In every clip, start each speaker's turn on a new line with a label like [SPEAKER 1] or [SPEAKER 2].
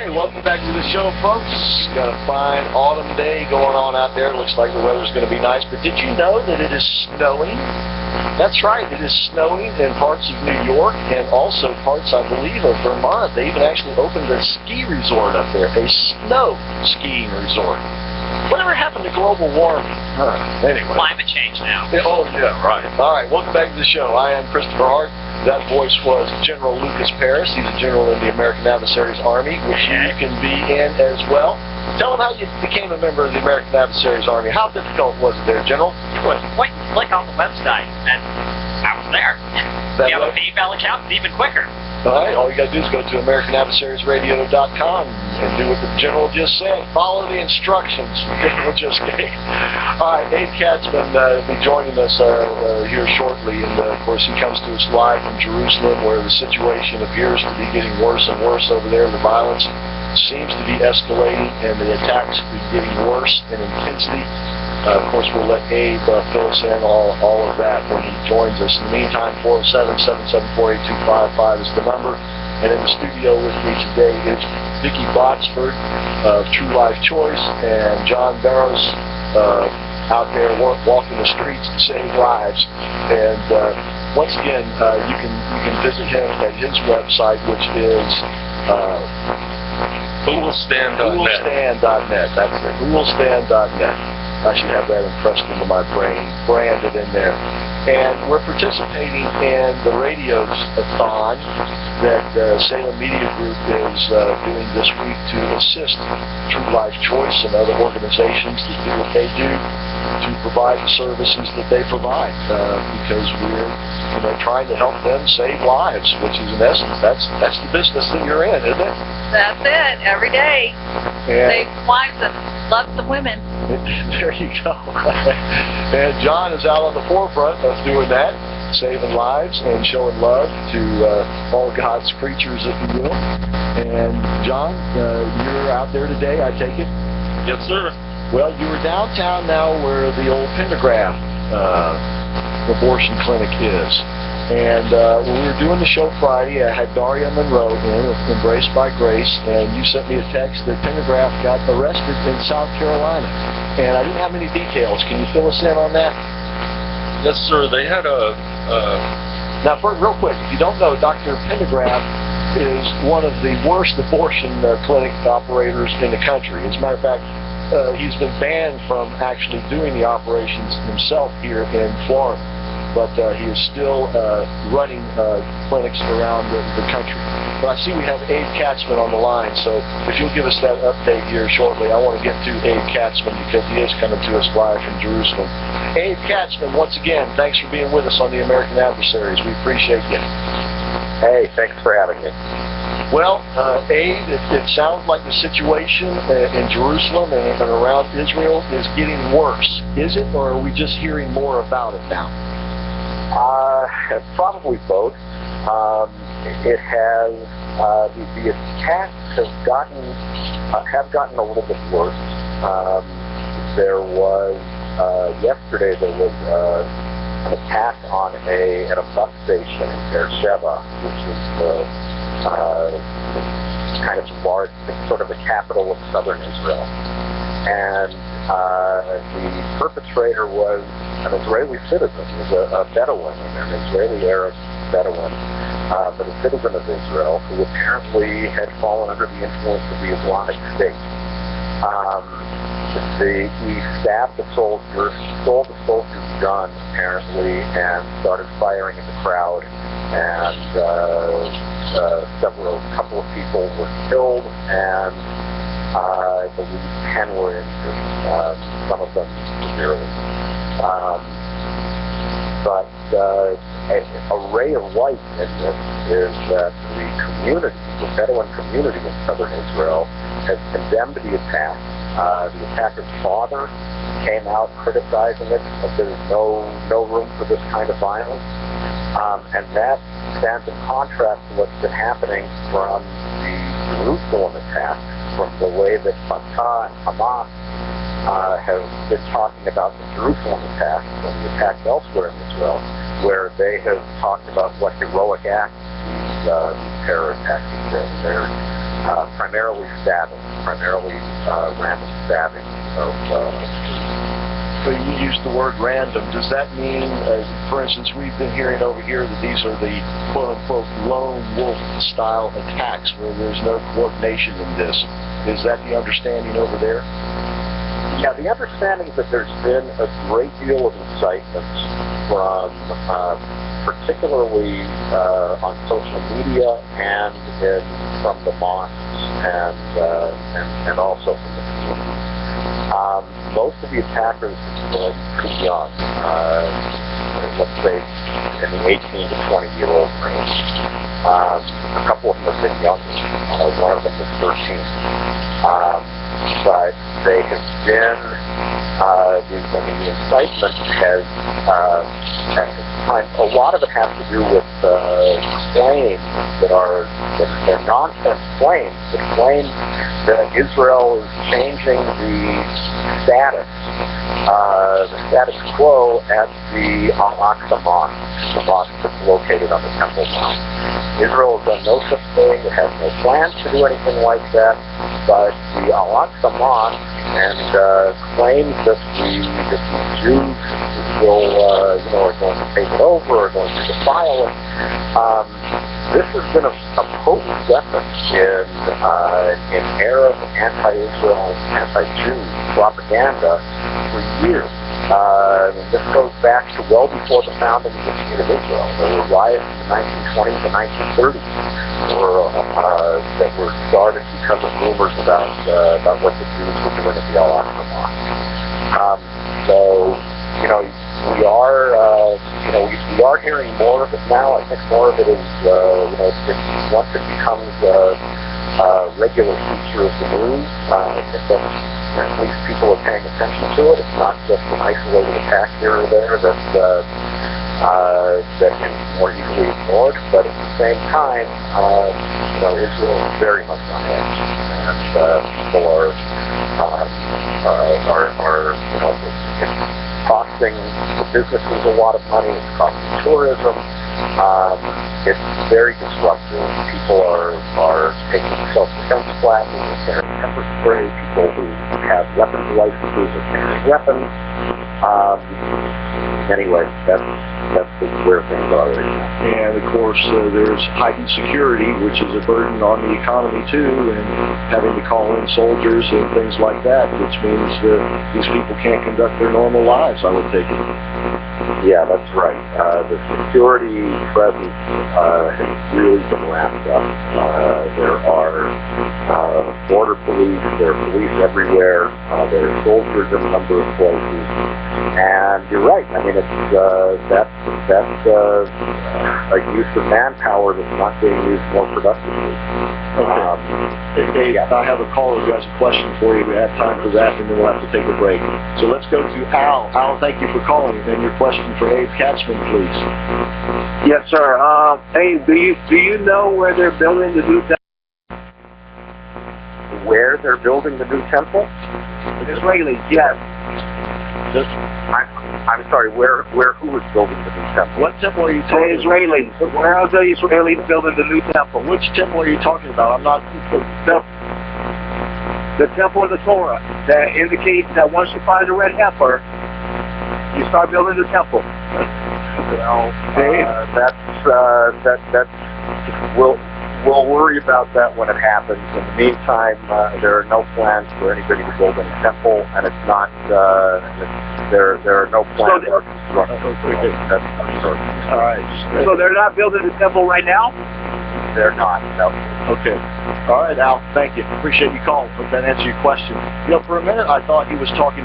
[SPEAKER 1] Okay, welcome back to the show, folks. Got a fine autumn day going on out there. Looks like the weather's going to be nice. But did you know that it is snowing? That's right, it is snowing in parts of New York and also parts, I believe, of Vermont. They even actually opened a ski resort up there, a snow skiing resort. Whatever happened to global warming? Anyway.
[SPEAKER 2] Climate change now.
[SPEAKER 1] Oh, yeah, right. All right, welcome back to the show. I am Christopher Hart. That voice was General Lucas Paris. He's a general in the American Adversaries Army, which you can be in as well. Tell them how you became a member of the American Adversaries Army. How difficult was it there, General?
[SPEAKER 2] It was point and click on the website, and I was there. If you have a PayPal account, it's even quicker.
[SPEAKER 1] All right, all you got to do is go to AmericanAdversariesRadio.com and do what the General just said. Follow the instructions the General just gave. All right, Abe Katsman will be joining us here shortly, and of course he comes to us live from Jerusalem, where the situation appears to be getting worse and worse over there. The violence seems to be escalating, and the attacks are getting worse in intensity. Of course, we'll let Abe fill us in all of that when he joins us. In the meantime, 407-774-8255 is the number. And in the studio with me today is Vicki Botsford of True Life Choice and John Barrows out there walking the streets to save lives. And once again, you can visit him at his website, which is whoillstand.net. That's it, whoillstand.net. I should have that impressed into my brain, branded in there. And we're participating in the radiothon that Salem Media Group is doing this week to assist True Life Choice and other organizations that do what they do to provide the services that they provide, because we're trying to help them save lives, which is in essence, that's the business that you're in, isn't it?
[SPEAKER 3] That's it, every day. Save lives and love the women.
[SPEAKER 1] There you go. And John is out on the forefront of doing that, saving lives and showing love to all God's creatures, if you will. And John, you're out there today, I take it?
[SPEAKER 4] Yes, sir.
[SPEAKER 1] Well, you were downtown now where the old Pentagraph abortion clinic is. And when we were doing the show Friday, I had Daria Monroe in, Embraced by Grace, and you sent me a text that Pentagraph got arrested in South Carolina. And I didn't have any details. Can you fill us in on that?
[SPEAKER 4] Yes, sir. They had a...
[SPEAKER 1] Now, real quick, if you don't know, Dr. Pentagraph is one of the worst abortion clinic operators in the country. As a matter of fact, he's been banned from actually doing the operations himself here in Florida. But he is still running clinics around the country. But I see we have Abe Katsman on the line, so if you'll give us that update here shortly, I want to get to Abe Katsman because he is coming to us live from Jerusalem. Abe Katsman, once again, thanks for being with us on the American Adversaries. We appreciate you.
[SPEAKER 5] Hey, thanks for having me.
[SPEAKER 1] Well, Abe, it sounds like the situation in Jerusalem and around Israel is getting worse. Is it, or are we just hearing more about it now?
[SPEAKER 5] Probably both. It has the attacks have gotten a little bit worse. There was yesterday there was an attack on at a bus station in Beersheba, which is kind of large, sort of the capital of southern Israel, and the perpetrator was an Israeli citizen. He was a Bedouin, an Israeli Arab Bedouin, but a citizen of Israel who apparently had fallen under the influence of the Islamic State. He stabbed the soldier, stole the soldier's gun, apparently, and started firing at the crowd, and a couple of people were killed, and I believe 10 were injured, some of them severely. But a ray of light in this is that the Bedouin community in southern Israel has condemned the attack. The attacker's father came out criticizing it, that there's no room for this kind of violence. And that stands in contrast to what's been happening from the Jerusalem attack, from the way that Fatah and Hamas have been talking about the Jerusalem attack and the attacks elsewhere in Israel, where they have talked about what heroic acts these terror attacks have been. They're primarily stabbing, random stabbing of
[SPEAKER 1] So you used the word random. Does that mean, for instance, we've been hearing over here that these are the quote-unquote lone wolf-style attacks where there's no coordination in this. Is that the understanding over there?
[SPEAKER 5] Yeah, the understanding is that there's been a great deal of incitement from, particularly on social media and from the mosques and also from the community. Most of the attackers are pretty young, let's say in the 18 to 20-year-old range. A couple of them have been younger. One of them is 13. But they have been, the incitement has, a lot of it has to do with claims they're nonsense claims, the claim that Israel is changing the status quo at the Al-Aqsa Mosque, the mosque that's located on the Temple Mount. Israel has done no such thing, it has no plans to do anything like that, but the Al-Aqsa Mosque claims that the Jews are going to take it over, are going to defile it. This has been a potent weapon in Arab anti-Israel, anti-Jew propaganda for years. This goes back to well before the founding of the State of Israel. There were riots in the 1920s and 1930s that were started because of rumors about what the Jews were doing at the Al-Aqsa Mosque. So, we are hearing more of it now. I think more of it is, once it becomes a regular feature of the news, I think that at least people are paying attention to it. It's not just an isolated attack here or there that can be more easily ignored, but at the same time, Israel is very much on edge, and people are it's costing the businesses a lot of money. It's costing tourism. It's very disruptive. People are taking self-defense classes and carrying pepper spray. People who have weapons licenses are carrying weapons. Anyway, that's where things are right now.
[SPEAKER 1] And of course, there's heightened security, which is a burden on the economy too, and having to call in soldiers and things like that, which means that these people can't conduct their normal lives, I would take it.
[SPEAKER 5] Yeah, that's right. The security presence has really been ramped up. There are border police, there are police everywhere, there are soldiers in a number of places, and you're right. I mean, that's a use of manpower that's not being used more productively.
[SPEAKER 1] Okay. I have a caller who has a question for you. We have time for that, and then we'll have to take a break. So let's go to Al. Al, thank you for calling. And your question for Abe Katsman, please.
[SPEAKER 6] Yes, sir. Abe, do you know where they're building the new temple?
[SPEAKER 5] Where they're building the new temple?
[SPEAKER 6] The Israelis, yes.
[SPEAKER 5] I'm sorry, who is building the new temple?
[SPEAKER 1] What temple are you talking
[SPEAKER 6] about? The Israelis. Where are the Israelis building the new temple?
[SPEAKER 1] Which temple are you talking about? I'm not...
[SPEAKER 6] The temple of the Torah that indicates that once you find a red heifer, you start building the temple.
[SPEAKER 5] We'll worry about that when it happens. In the meantime, there are no plans for anybody to build a temple, and it's not. There are no plans for construction. That's uncertain.
[SPEAKER 1] All right.
[SPEAKER 6] So they're not building the temple right now?
[SPEAKER 5] They're not. No.
[SPEAKER 1] Okay. All right, Al. Thank you. Appreciate you calling. Hope that answered your question. For a minute, I thought he was talking.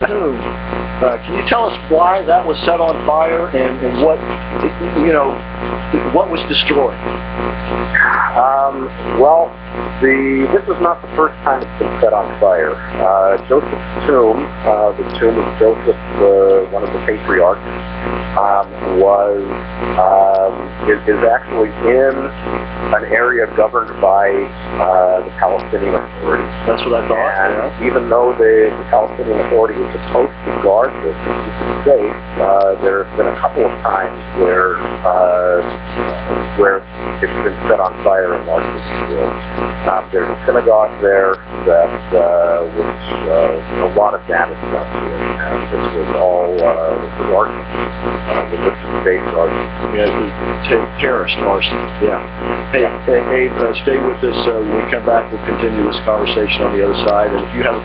[SPEAKER 1] Can you tell us why that was set on fire and what was destroyed?
[SPEAKER 5] This is not the first time it's been set on fire. Joseph's tomb, the tomb of Joseph, one of the patriarchs, is actually in an area governed by the Palestinian Authority.
[SPEAKER 1] That's what I thought.
[SPEAKER 5] And even though the Palestinian Authority is supposed to guard this and keep it safe, there have been a couple of times where it's been set on fire and largely destroyed. There's a synagogue there that was a lot of damage done to it, and this was all arson, religious-based arson.
[SPEAKER 1] Yeah, terrorist arson. Yeah. Hey, Abe, stay with us. When we come back, we'll continue this conversation on the other side. And if you have a